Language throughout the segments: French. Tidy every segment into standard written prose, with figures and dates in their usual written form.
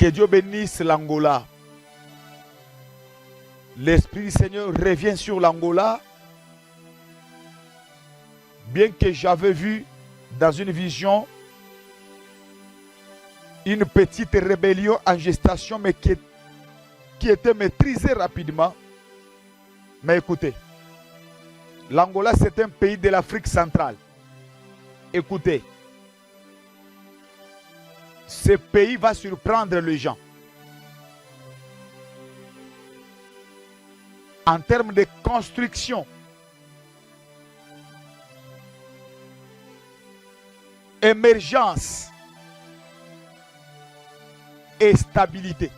Que Dieu bénisse l'Angola. L'Esprit du Seigneur revient sur l'Angola. Bien que j'avais vu dans une vision une petite rébellion en gestation, mais qui était maîtrisée rapidement. Mais écoutez, l'Angola, c'est un pays de l'Afrique centrale. Écoutez, ce pays va surprendre les gens. En termes de construction, émergence et stabilité.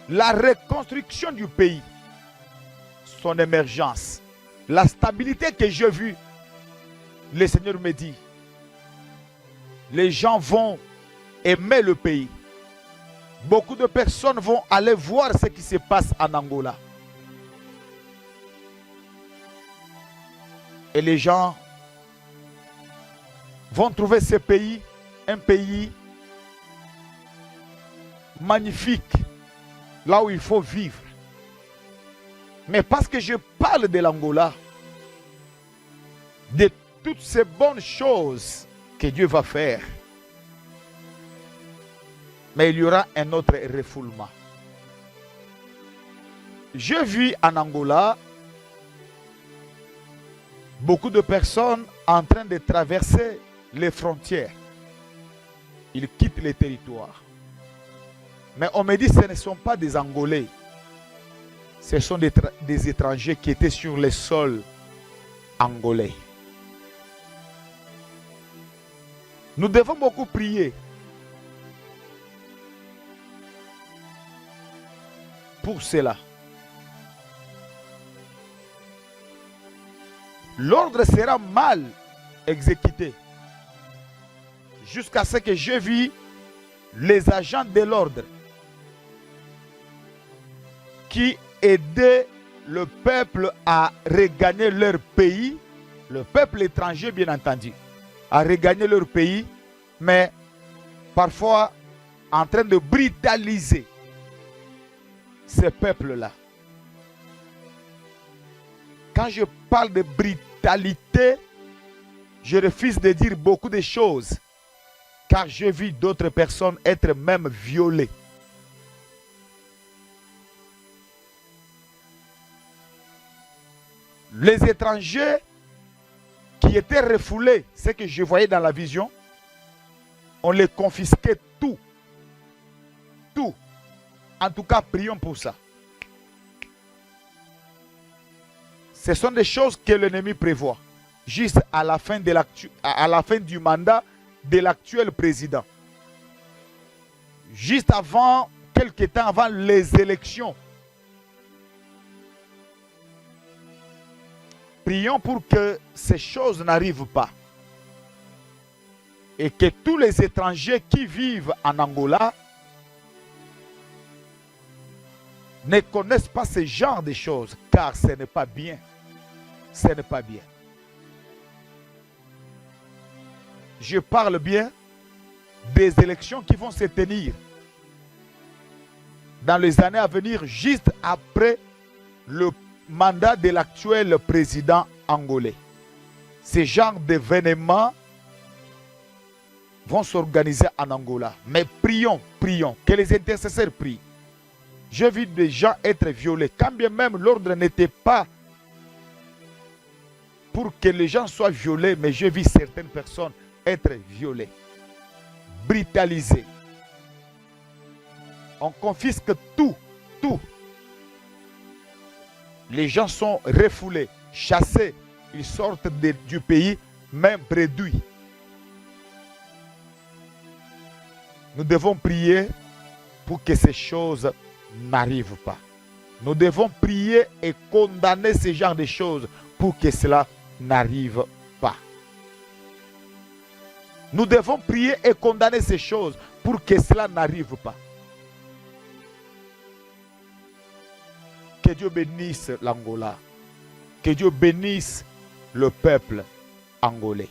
La reconstruction du pays, son émergence, la stabilité que j'ai vue, le Seigneur me dit, les gens vont aimer le pays. Beaucoup de personnes vont aller voir ce qui se passe en Angola. Et les gens vont trouver ce pays un pays magnifique, là où il faut vivre. Mais parce que je parle de l'Angola, de toutes ces bonnes choses que Dieu va faire, mais il y aura un autre refoulement. Je vis en Angola beaucoup de personnes en train de traverser les frontières. Ils quittent les territoires. Mais on me dit que ce ne sont pas des Angolais. Ce sont des étrangers qui étaient sur le sol angolais. Nous devons beaucoup prier pour cela. L'ordre sera mal exécuté jusqu'à ce que je vis les agents de l'ordre qui aidaient le peuple à regagner leur pays, le peuple étranger bien entendu, à regagner leur pays, mais parfois en train de brutaliser ces peuples-là. Quand je parle de brutalité, je refuse de dire beaucoup de choses, car j'ai vu d'autres personnes être même violées. Les étrangers qui étaient refoulés, ce que je voyais dans la vision, on les confisquait tout. Tout. En tout cas, prions pour ça. Ce sont des choses que l'ennemi prévoit, juste à la fin du mandat de l'actuel président. Juste avant, quelque temps avant les élections. Prions pour que ces choses n'arrivent pas. Et que tous les étrangers qui vivent en Angola ne connaissent pas ce genre de choses, car ce n'est pas bien. Ce n'est pas bien. Je parle bien des élections qui vont se tenir dans les années à venir, juste après le mandat de l'actuel président angolais. Ces genres d'événements vont s'organiser en Angola. Mais prions, prions, que les intercesseurs prient. J'ai vu des gens être violés, quand bien même l'ordre n'était pas pour que les gens soient violés, mais j'ai vu certaines personnes être violées, brutalisées. On confisque tout, tout. Les gens sont refoulés, chassés, ils sortent du pays, même réduits. Nous devons prier pour que ces choses n'arrivent pas. Nous devons prier et condamner ce genre de choses pour que cela n'arrive pas. Nous devons prier et condamner ces choses pour que cela n'arrive pas. Que Dieu bénisse l'Angola. Que Dieu bénisse le peuple angolais.